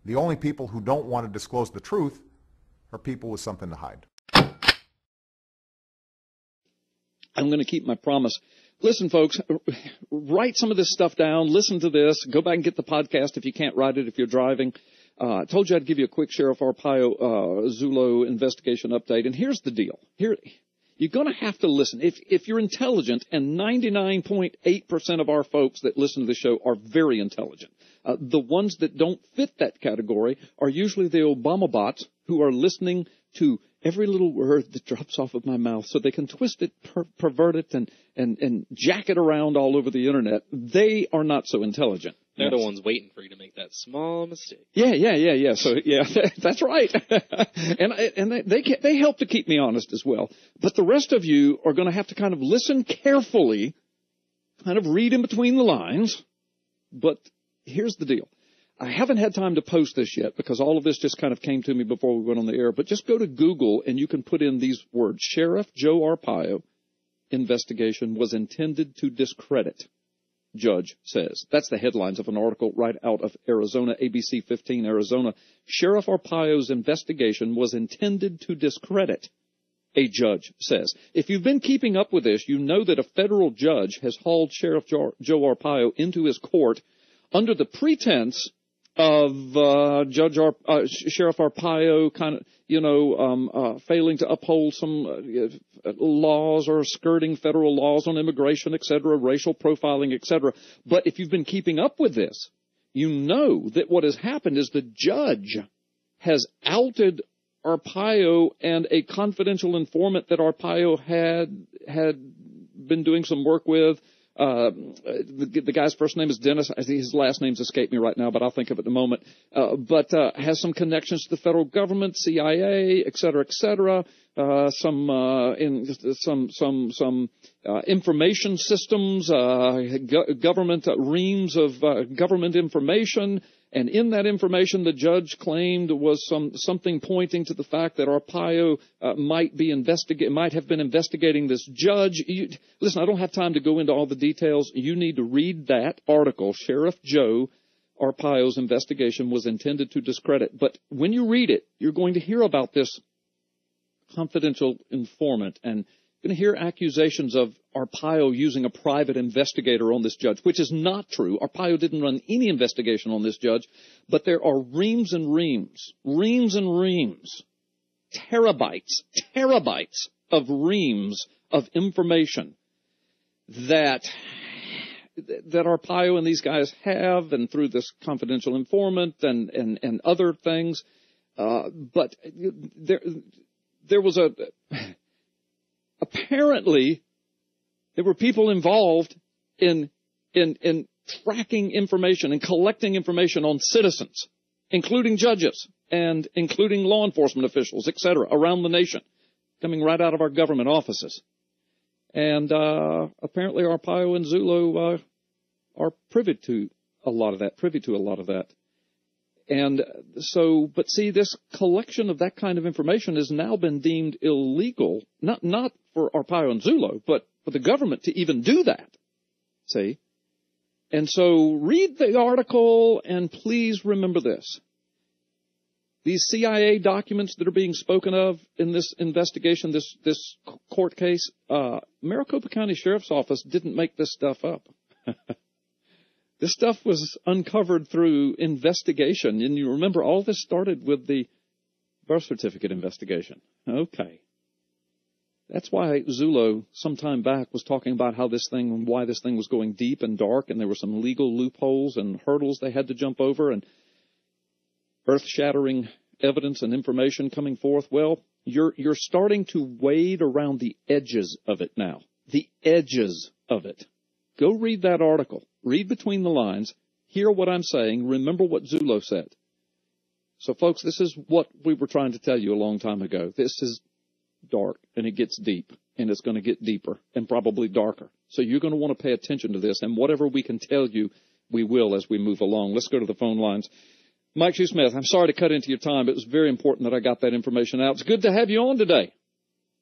The only people who don't want to disclose the truth are people with something to hide. I'm going to keep my promise. Listen, folks, write some of this stuff down. Listen to this. Go back and get the podcast if you can't write it if you're driving. I told you I'd give you a quick Sheriff Arpaio Zulo investigation update. And here's the deal. You're going to have to listen. If you're intelligent, and 99.8% of our folks that listen to the show are very intelligent. The ones that don't fit that category are usually the Obama bots who are listening to every little word that drops off of my mouth so they can twist it, pervert it, and jack it around all over the Internet. They are not so intelligent. They're the ones waiting for you to make that small mistake. Yeah. So, yeah, that's right. and they help to keep me honest as well. But the rest of you are going to have to kind of listen carefully, kind of read in between the lines. But here's the deal. I haven't had time to post this yet because all of this just kind of came to me before we went on the air. But just go to Google and you can put in these words. Sheriff Joe Arpaio investigation was intended to discredit, judge says. That's the headlines of an article right out of Arizona, ABC 15, Arizona. Sheriff Arpaio's investigation was intended to discredit, a judge says. If you've been keeping up with this, you know that a federal judge has hauled Sheriff Joe Arpaio into his court under the pretense of Sheriff Arpaio failing to uphold some laws or skirting federal laws on immigration, et cetera, racial profiling, et cetera. But if you've been keeping up with this, you know that what has happened is the judge has outed Arpaio and a confidential informant that Arpaio had been doing some work with. The guy's first name is Dennis. I think his last name's escaped me right now, but I'll think of it in a moment. But has some connections to the federal government, CIA, et cetera, some information systems, government reams of government information. And in that information, the judge claimed was something pointing to the fact that Arpaio might have been investigating this judge. Listen, I don't have time to go into all the details. You need to read that article. Sheriff Joe Arpaio's investigation was intended to discredit. But when you read it, you're going to hear about this confidential informant and going to hear accusations of Arpaio using a private investigator on this judge, which is not true. Arpaio didn't run any investigation on this judge, but there are reams and reams, terabytes of reams of information that Arpaio and these guys have, and through this confidential informant and other things. But there was apparently, there were people involved in tracking information and collecting information on citizens, including judges and including law enforcement officials, et cetera, around the nation, coming right out of our government offices. And apparently Arpaio and Zulo are privy to a lot of that. And so, but see, this collection of that kind of information has now been deemed illegal, not for Arpaio and Zulo, but for the government to even do that. See? And so read the article and please remember this. These CIA documents that are being spoken of in this investigation, this court case, Maricopa County Sheriff's Office didn't make this stuff up. This stuff was uncovered through investigation. And you remember all this started with the birth certificate investigation. Okay. That's why Zulo some time back was talking about why this thing was going deep and dark, and there were some legal loopholes and hurdles they had to jump over, and earth-shattering evidence and information coming forth. Well, you're starting to wade around the edges of it now. The edges of it. Go read that article. Read between the lines. Hear what I'm saying. Remember what Zulo said. So, folks, this is what we were trying to tell you a long time ago. This is dark, and it gets deep, and it's going to get deeper and probably darker. So you're going to want to pay attention to this, and whatever we can tell you, we will as we move along. Let's go to the phone lines. Mike Smith, I'm sorry to cut into your time, but it was very important that I got that information out. It's good to have you on today.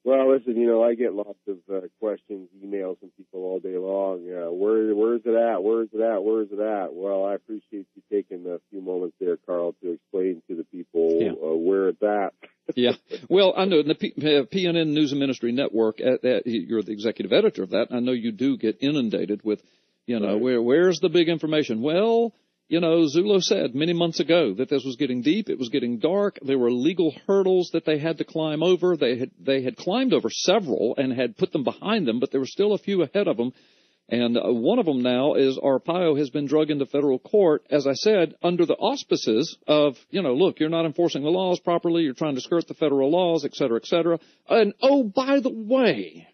Well, listen, you know, I get lots of questions, emails from people all day long. Where's it at? Where's it at? Where's it at? Well, I appreciate you taking a few moments there, Carl, to explain to the people where it's at. Yeah. Well, I know in the PNN News and Ministry Network, you're the executive editor of that. I know you do get inundated with, you know, where's the big information? Well, you know, Zullo said many months ago that this was getting deep. It was getting dark. There were legal hurdles that they had to climb over. They had climbed over several and had put them behind them, but there were still a few ahead of them. And one of them now is Arpaio has been drug into federal court, as I said, under the auspices of, you know, look, you're not enforcing the laws properly. You're trying to skirt the federal laws, et cetera, et cetera. And, oh, by the way,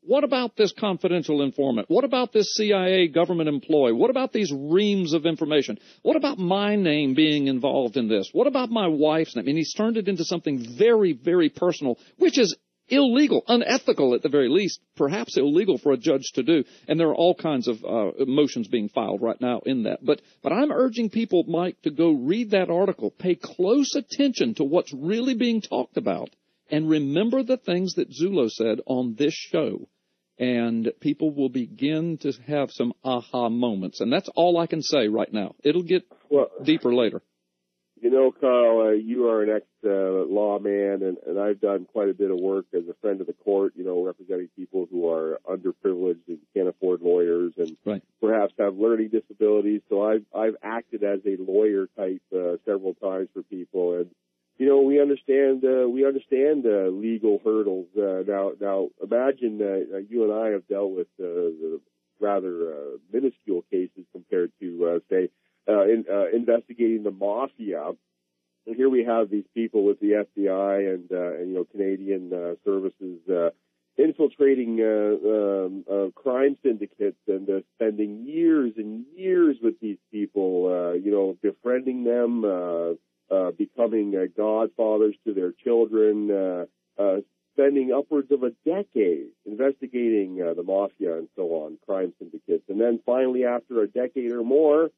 what about this confidential informant? What about this CIA government employee? What about these reams of information? What about my name being involved in this? What about my wife's name? And he's turned it into something very, very personal, which is illegal, unethical at the very least, perhaps illegal for a judge to do. And there are all kinds of motions being filed right now in that. But I'm urging people, Mike, to go read that article, pay close attention to what's really being talked about, and remember the things that Zullo said on this show. And people will begin to have some aha moments. And that's all I can say right now. It'll get deeper later. You know, Carl, you are an ex-lawman, and I've done quite a bit of work as a friend of the court, you know, representing people who are underprivileged and can't afford lawyers and perhaps have learning disabilities. So I've acted as a lawyer type several times for people. And, you know, we understand legal hurdles. Now imagine you and I have dealt with rather minuscule cases compared to, say, investigating the mafia. And here we have these people with the FBI and you know, Canadian services infiltrating crime syndicates and spending years and years with these people, you know, befriending them, becoming godfathers to their children, spending upwards of a decade investigating the mafia and so on, crime syndicates. And then finally, after a decade or more,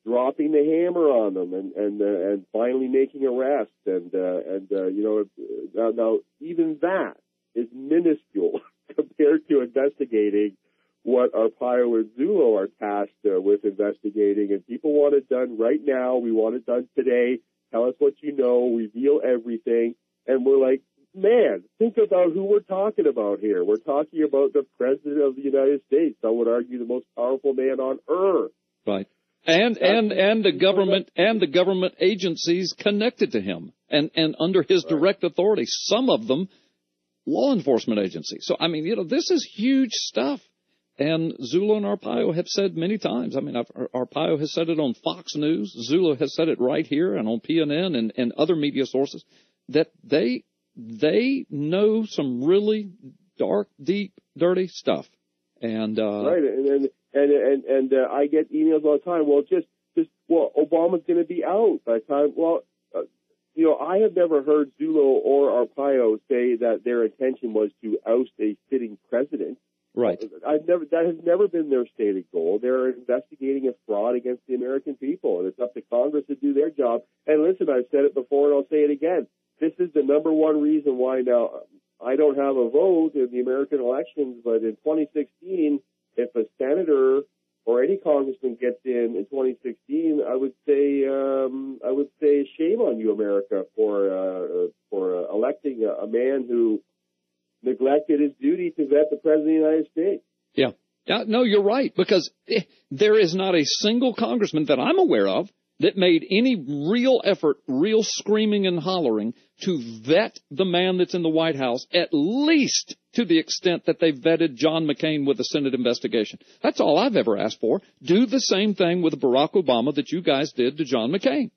dropping the hammer on them and finally making arrests. And you know, now even that is minuscule compared to investigating what Arpaio and Zullo are tasked with investigating. And people want it done right now. We want it done today. Tell us what you know. Reveal everything. And we're like, man, think about who we're talking about here. We're talking about the President of the United States. I would argue the most powerful man on earth. Right. And the government agencies connected to him and under his direct authority, some of them law enforcement agencies. So, I mean, you know, this is huge stuff. And Zullo and Arpaio have said many times, I mean, Arpaio has said it on Fox News, Zullo has said it right here and on PNN and other media sources, that they know some really dark, deep, dirty stuff. And right, and I get emails all the time. Well, well, Obama's going to be out by the time. Well, you know, I have never heard Zullo or Arpaio say that their intention was to oust a sitting president. Right. That has never been their stated goal. They're investigating a fraud against the American people, and it's up to Congress to do their job. And listen, I've said it before, and I'll say it again. This is the number one reason why now I don't have a vote in the American elections, but in 2016, if a senator or any congressman gets in 2016, I would say shame on you, America, for electing a man who neglected his duty to vet the President of the United States. Yeah. No, you're right, because there is not a single congressman that I'm aware of that made any real effort, real screaming and hollering to vet the man that's in the White House, at least to the extent that they vetted John McCain with a Senate investigation. That's all I've ever asked for. Do the same thing with Barack Obama that you guys did to John McCain.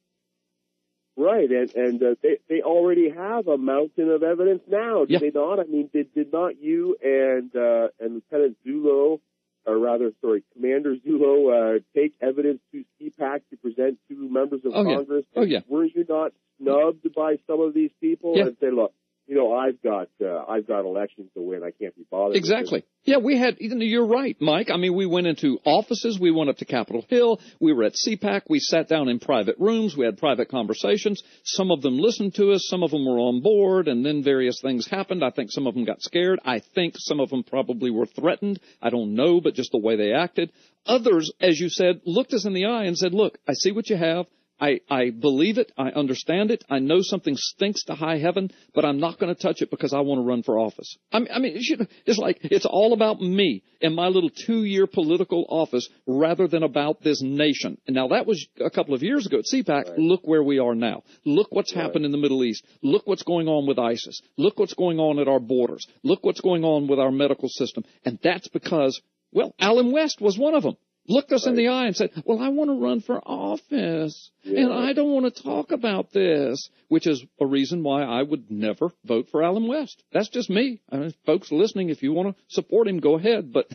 Right, and they already have a mountain of evidence now, do they not? I mean, did not you and Lieutenant Zullo, or rather, Commander Zullo, take evidence to CPAC to present to members of Congress? Yeah. Were you not snubbed by some of these people and say, look, I've got elections to win. I can't be bothered. Exactly. Yeah, you're right, Mike. I mean, we went into offices. We went up to Capitol Hill. We were at CPAC. We sat down in private rooms. We had private conversations. Some of them listened to us. Some of them were on board, and then various things happened. I think some of them got scared. I think some of them probably were threatened. I don't know, but just the way they acted. Others, as you said, looked us in the eye and said, look, I see what you have. I believe it. I understand it. I know something stinks to high heaven, but I'm not going to touch it because I want to run for office. I mean, it's like it's all about me and my little 2-year political office rather than about this nation. And now that was a couple of years ago at CPAC. Right. Look where we are now. Look what's happened in the Middle East. Look what's going on with ISIS. Look what's going on at our borders. Look what's going on with our medical system. And that's because, well, Alan West was one of them. Looked us in the eye and said, well, I want to run for office, and I don't want to talk about this, which is a reason why I would never vote for Alan West. That's just me. I mean, folks listening, if you want to support him, go ahead, but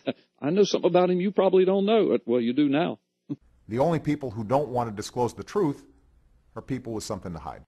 I know something about him you probably don't know. Well, you do now. The only people who don't want to disclose the truth are people with something to hide.